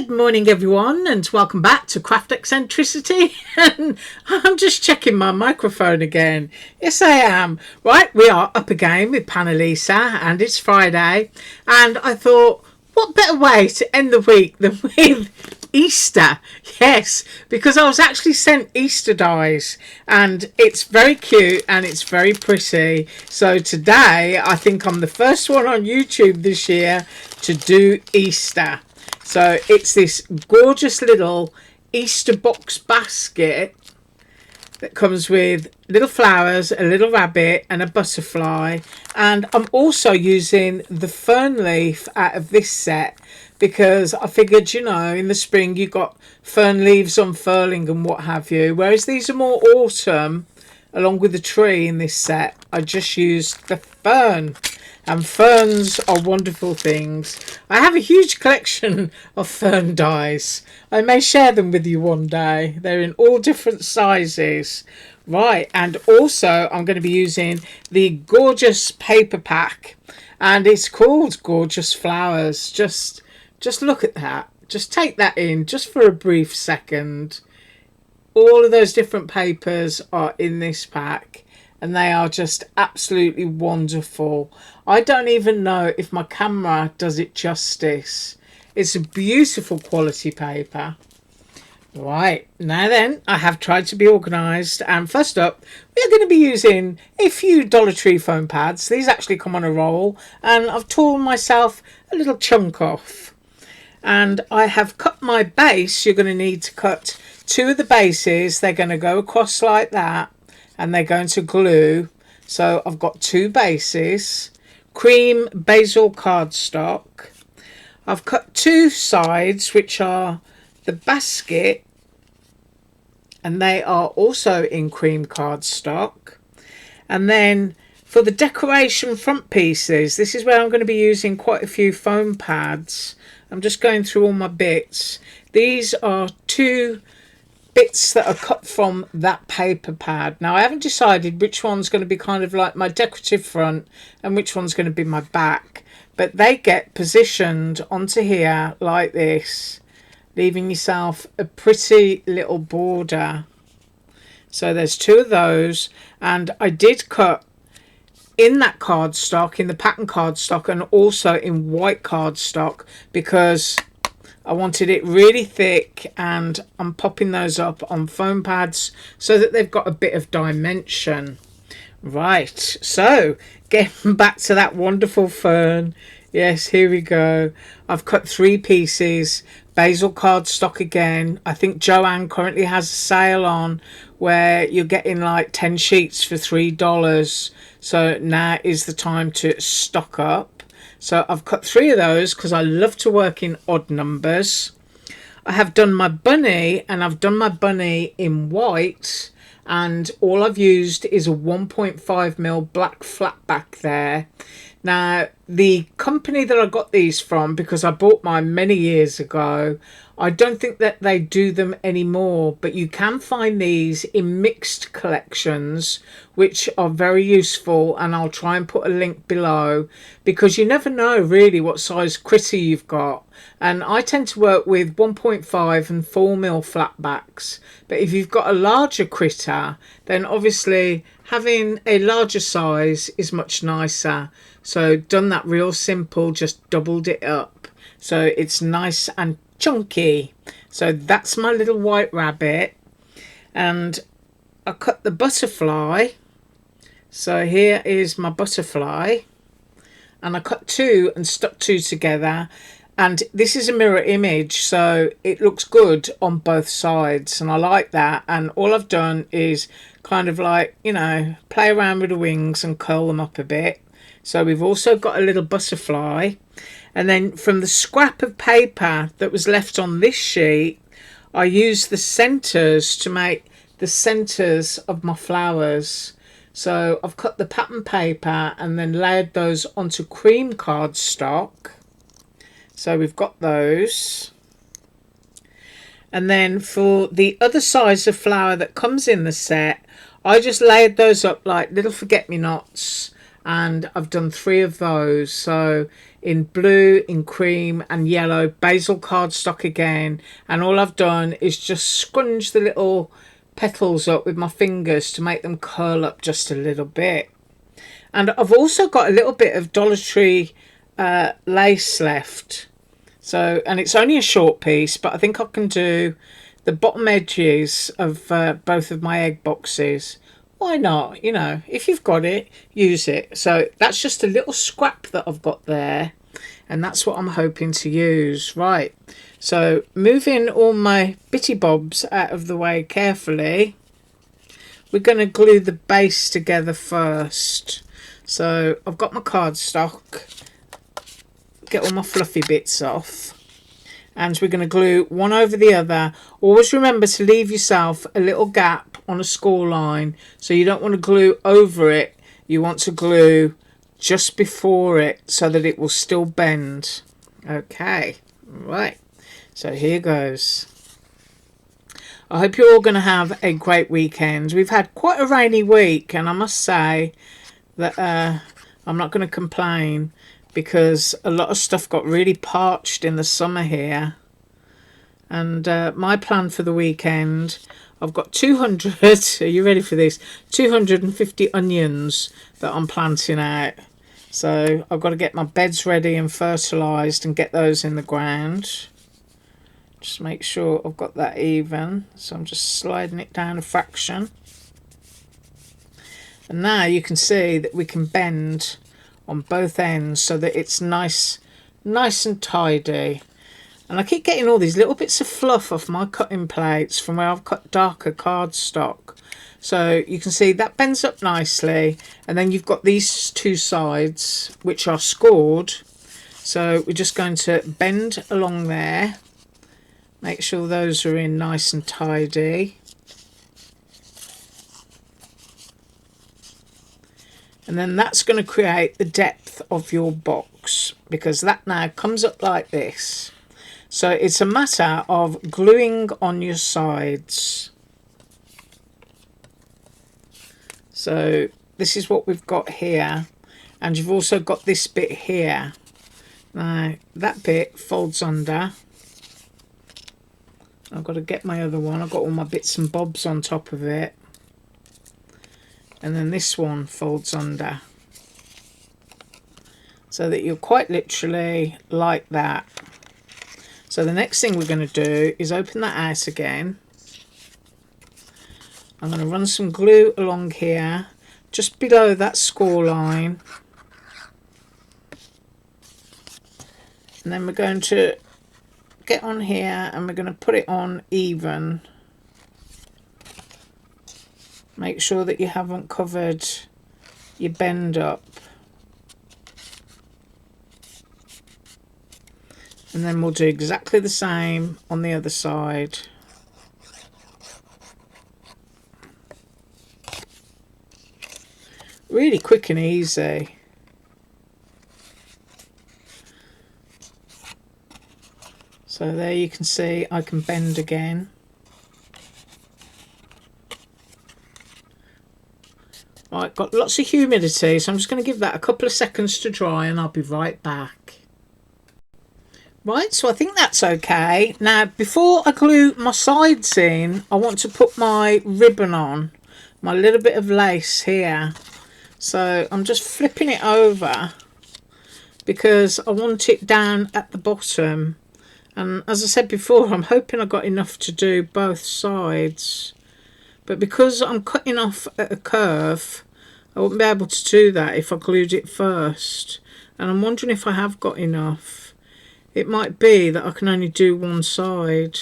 Good morning everyone, and welcome back to Craft Eccentricity. And I'm just checking my microphone again. Yes, I am. Right, we are up again with Panalisa, and it's Friday, and I thought, what better way to end the week than with Easter? Yes, because I was actually sent Easter dies, and it's very cute and it's very pretty. So today I think I'm the first one on YouTube this year to do Easter. So it's this gorgeous little Easter box basket that comes with little flowers, a little rabbit and a butterfly. And I'm also using the fern leaf out of this set because I figured, you know, in the spring you got fern leaves unfurling and what have you. Whereas these are more autumn along with the tree in this set. I just used the fern. And ferns are wonderful things. I have a huge collection of fern dies. I may share them with you one day. They're in all different sizes. Right, and also I'm going to be using the gorgeous paper pack. And it's called Gorgeous Flowers. Just look at that. Just take that in just for a brief second. All of those different papers are in this pack. And they are just absolutely wonderful. I don't even know if my camera does it justice. It's a beautiful quality paper. Right, now then, I have tried to be organised. And first up, we're going to be using a few Dollar Tree foam pads. These actually come on a roll. And I've torn myself a little chunk off. And I have cut my base. You're going to need to cut two of the bases. They're going to go across like that. And they're going to glue. So I've got two bases, cream basil cardstock. I've cut two sides, which are the basket, and they are also in cream cardstock. And then for the decoration front pieces, this is where I'm going to be using quite a few foam pads. I'm just going through all my bits. These are two bits that are cut from that paper pad. Now I haven't decided which one's going to be kind of like my decorative front and which one's going to be my back, but they get positioned onto here like this, leaving yourself a pretty little border. So there's two of those, and I did cut in that cardstock, in the pattern cardstock, and also in white cardstock because I wanted it really thick, and I'm popping those up on foam pads so that they've got a bit of dimension. Right, so getting back to that wonderful fern. Yes, here we go. I've cut three pieces, basil cardstock again. I think Joanne currently has a sale on where you're getting like 10 sheets for $3. So now is the time to stock up. So I've cut three of those because I love to work in odd numbers. I have done my bunny, and I've done my bunny in white, and all I've used is a 1.5mm black flat back there. Now the company that I got these from, because I bought mine many years ago, I don't think that they do them anymore, but you can find these in mixed collections, which are very useful, and I'll try and put a link below because you never know really what size critter you've got. And I tend to work with 1.5 and 4mm flatbacks, but if you've got a larger critter, then obviously having a larger size is much nicer. So done that real simple, just doubled it up so it's nice and chunky. So that's my little white rabbit, and I cut the butterfly. So here is my butterfly, and I cut two and stuck two together, and this is a mirror image, so it looks good on both sides, and I like that. And all I've done is kind of like, you know, play around with the wings and curl them up a bit. So we've also got a little butterfly. And then from the scrap of paper that was left on this sheet, I used the centres to make the centres of my flowers. So I've cut the pattern paper and then layered those onto cream cardstock. So we've got those. And then for the other size of flower that comes in the set, I just layered those up like little forget-me-nots. And I've done three of those. So in blue, in cream and yellow, basil cardstock again, and all I've done is just scrunch the little petals up with my fingers to make them curl up just a little bit. And I've also got a little bit of Dollar Tree lace left, so, and it's only a short piece, but I think I can do the bottom edges of both of my egg boxes. Why not? You know, if you've got it, use it. So that's just a little scrap that I've got there, and that's what I'm hoping to use. Right, so moving all my bitty bobs out of the way carefully, we're going to glue the base together first. So I've got my cardstock, get all my fluffy bits off, and we're going to glue one over the other. Always remember to leave yourself a little gap on a score line, so you don't want to glue over it, you want to glue just before it so that it will still bend. Okay, right, so here goes. I hope you're all going to have a great weekend. We've had quite a rainy week, and I must say that I'm not going to complain, because a lot of stuff got really parched in the summer here. And my plan for the weekend, I've got 200, are you ready for this? 250 onions that I'm planting out. So I've got to get my beds ready and fertilised and get those in the ground. Just make sure I've got that even. So I'm just sliding it down a fraction. And now you can see that we can bend on both ends so that it's nice and tidy. And I keep getting all these little bits of fluff off my cutting plates from where I've cut darker cardstock. So you can see that bends up nicely, and then you've got these two sides which are scored. So we're just going to bend along there, make sure those are in nice and tidy. And then that's going to create the depth of your box, because that now comes up like this. So it's a matter of gluing on your sides. So this is what we've got here, and you've also got this bit here. Now that bit folds under. I've got to get my other one. I've got all my bits and bobs on top of it. And then this one folds under, so that you're quite literally like that. So the next thing we're going to do is open that out again. I'm going to run some glue along here just below that score line, and then we're going to get on here and we're going to put it on even. Make sure that you haven't covered your bend up. And then we'll do exactly the same on the other side. Really quick and easy. So there you can see I can bend again. Right, got lots of humidity, so I'm just going to give that a couple of seconds to dry and I'll be right back. Right, so I think that's okay. Now, before I glue my sides in, I want to put my ribbon on, my little bit of lace here. So I'm just flipping it over because I want it down at the bottom. And as I said before, I'm hoping I got enough to do both sides. But because I'm cutting off at a curve, I wouldn't be able to do that if I glued it first. And I'm wondering if I have got enough. It might be that I can only do one side.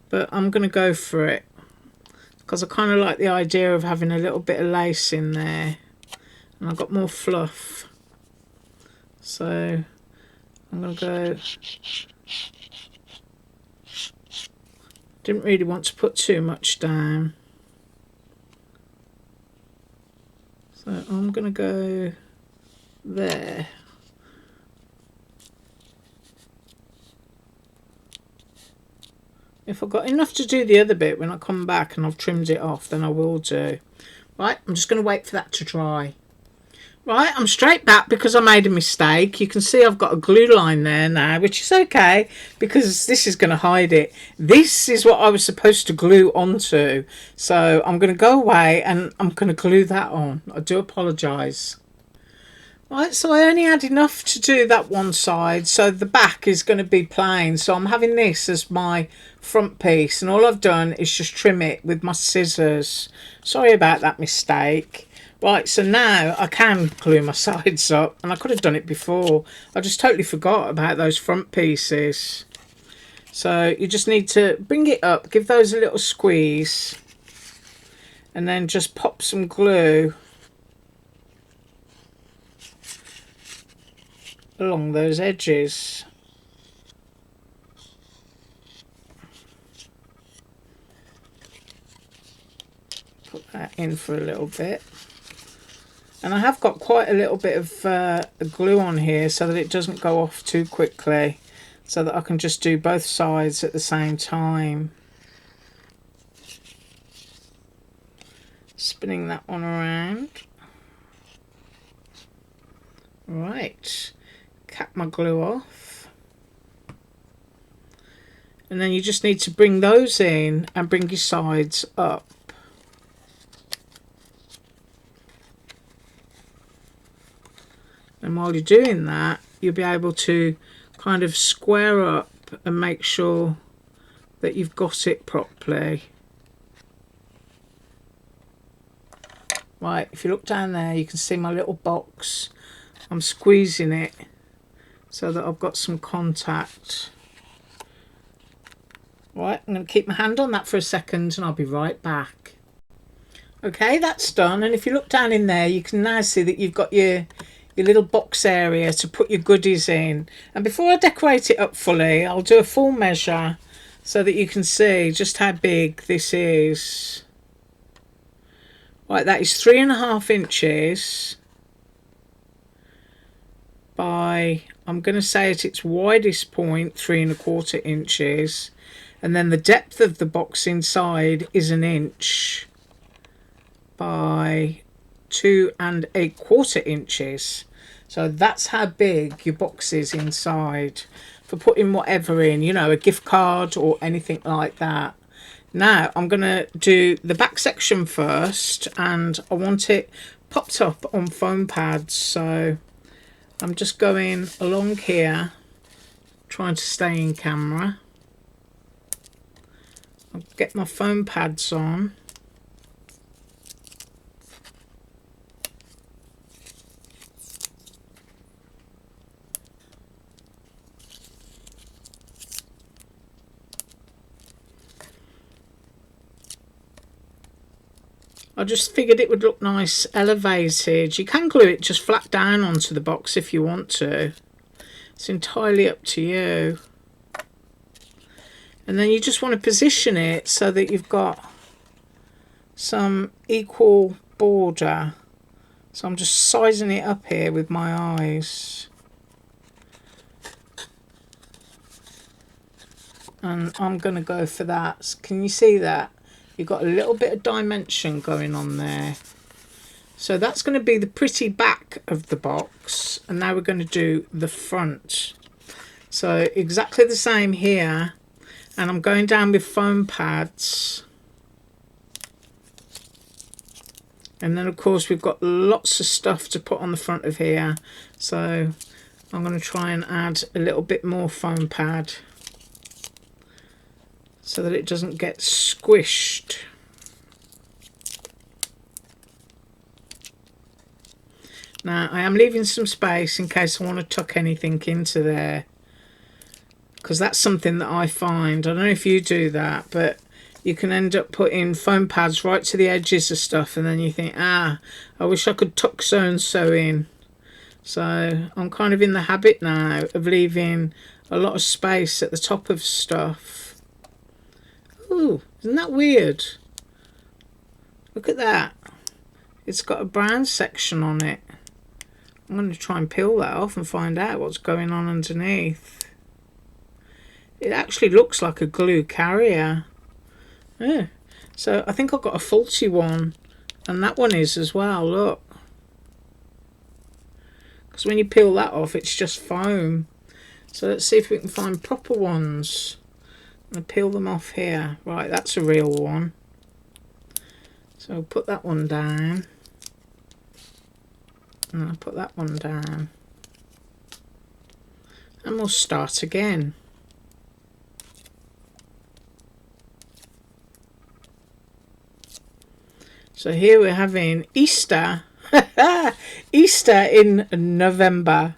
But I'm going to go for it, because I kind of like the idea of having a little bit of lace in there. And I've got more fluff. So I'm going to go... Didn't really want to put too much down. So I'm going to go there. If I've got enough to do the other bit when I come back and I've trimmed it off, then I will do. Right, I'm just going to wait for that to dry. Right, I'm straight back because I made a mistake. You can see I've got a glue line there now, which is okay because this is going to hide it. This is what I was supposed to glue onto. So I'm going to go away and I'm going to glue that on. I do apologise. Right, so I only had enough to do that one side, so the back is going to be plain. So I'm having this as my front piece, and all I've done is just trim it with my scissors. Sorry about that mistake. Right, so now I can glue my sides up, and I could have done it before. I just totally forgot about those front pieces. So you just need to bring it up, give those a little squeeze, and then just pop some glue along those edges. Put that in for a little bit. And I have got quite a little bit of glue on here so that it doesn't go off too quickly, so that I can just do both sides at the same time. Spinning that one around. Right, cap my glue off. And then you just need to bring those in and bring your sides up. And while you're doing that, you'll be able to kind of square up and make sure that you've got it properly. Right, if you look down there, you can see my little box. I'm squeezing it so that I've got some contact. Right, I'm going to keep my hand on that for a second and I'll be right back. Okay, that's done. And if you look down in there, you can now see that you've got your little box area to put your goodies in. And before I decorate it up fully, I'll do a full measure so that you can see just how big this is. Right, that is 3.5 inches by, I'm going to say at its widest point, 3.25 inches. And then the depth of the box inside is 1 inch by 2.25 inches. So that's how big your box is inside for putting whatever in, you know, a gift card or anything like that. Now I'm going to do the back section first, and I want it popped up on foam pads. So I'm just going along here, trying to stay in camera. I'll get my foam pads on. I just figured it would look nice elevated. You can glue it just flat down onto the box if you want to. It's entirely up to you. And then you just want to position it so that you've got some equal border. So I'm just sizing it up here with my eyes. And I'm going to go for that. Can you see that? You've got a little bit of dimension going on there. So that's going to be the pretty back of the box. And now we're going to do the front. So exactly the same here. And I'm going down with foam pads. And then of course we've got lots of stuff to put on the front of here. So I'm going to try and add a little bit more foam pad, so that it doesn't get squished. Now I am leaving some space in case I want to tuck anything into there, because that's something that I find, I don't know if you do that, but you can end up putting foam pads right to the edges of stuff, and then you think, I wish I could tuck so and so in. So I'm kind of in the habit now of leaving a lot of space at the top of stuff. Ooh, isn't that weird? Look at that. It's got a brown section on it. I'm going to try and peel that off and find out what's going on underneath. It actually looks like a glue carrier. Yeah. So I think I've got a faulty one, and that one is as well, look. because when you peel that off it's just foam. So let's see if we can find proper ones. I'm going to peel them off here. Right, that's a real one. So I'll put that one down. And I'll put that one down. And we'll start again. So here we're having Easter. Easter in November.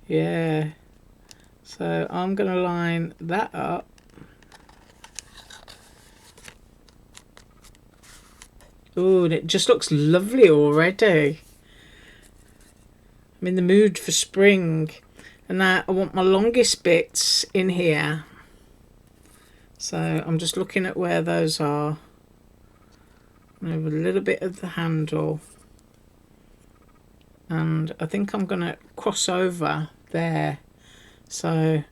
Yeah. So I'm going to line that up. Oh, and it just looks lovely already. I'm in the mood for spring. And now I want my longest bits in here. So I'm just looking at where those are. Move a little bit of the handle. And I think I'm going to cross over there. So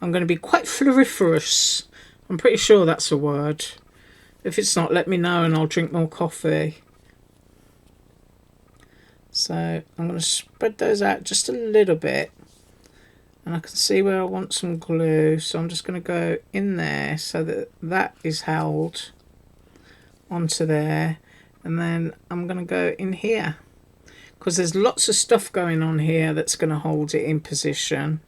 I'm going to be quite floriferous. I'm pretty sure that's a word. If it's not, let me know and I'll drink more coffee. So I'm going to spread those out just a little bit. And I can see where I want some glue. So I'm just going to go in there so that that is held onto there. And then I'm going to go in here. Because there's lots of stuff going on here that's going to hold it in position.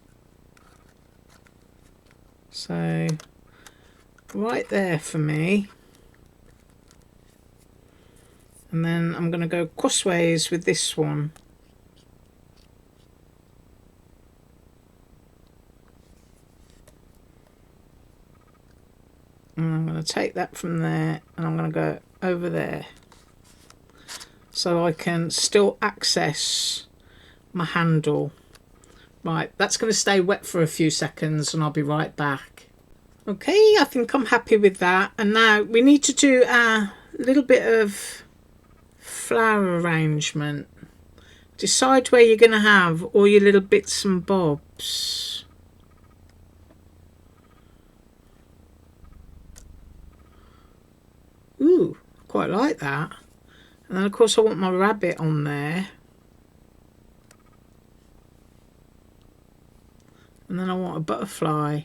So right there for me. And then I'm going to go crossways with this one. And I'm going to take that from there and I'm going to go over there. So I can still access my handle. Right, that's going to stay wet for a few seconds and I'll be right back. Okay, I think I'm happy with that. And now we need to do a little bit of flower arrangement. Decide where you're going to have all your little bits and bobs. Ooh, quite like that. And then of course I want my rabbit on there. And then I want a butterfly.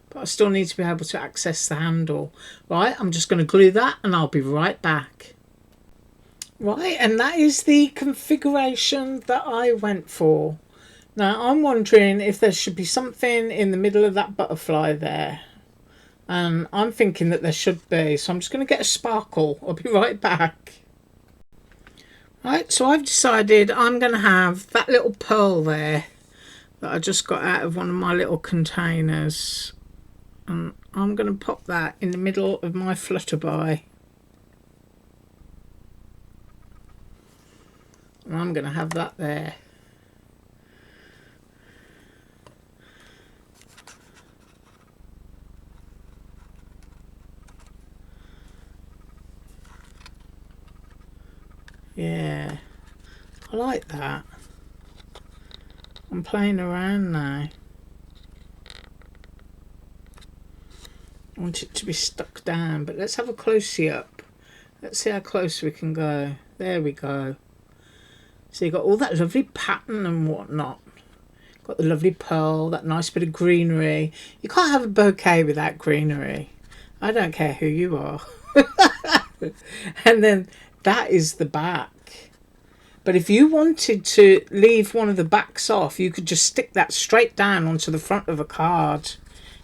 But I still need to be able to access the handle. Right, I'm just going to glue that and I'll be right back. Right, and that is the configuration that I went for. Now I'm wondering if there should be something in the middle of that butterfly there. And I'm thinking that there should be. So I'm just going to get a sparkle. I'll be right back. Right, so I've decided I'm going to have that little pearl there that I just got out of one of my little containers. And I'm going to pop that in the middle of my flutterby. And I'm going to have that there. Yeah, I like that. I'm playing around now. I want it to be stuck down, but let's have a close-y up. Let's see how close we can go. There we go. So you've got all that lovely pattern and whatnot. Got the lovely pearl, that nice bit of greenery. You can't have a bouquet without greenery. I don't care who you are. And then that is the back. But if you wanted to leave one of the backs off, you could just stick that straight down onto the front of a card.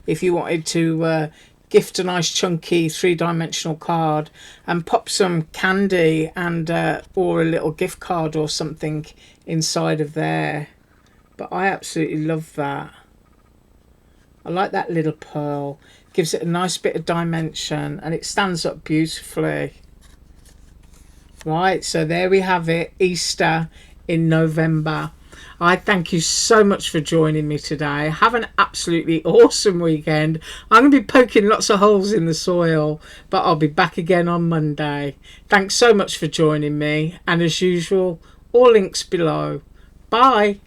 If you wanted to gift a nice chunky 3-dimensional card and pop some candy and or a little gift card or something inside of there. But I absolutely love that. I like that little pearl. Gives it a nice bit of dimension and it stands up beautifully. Right, so there we have it, Easter in November. I thank you so much for joining me today. Have an absolutely awesome weekend. I'm going to be poking lots of holes in the soil, but I'll be back again on Monday. Thanks so much for joining me. And as usual, all links below. Bye.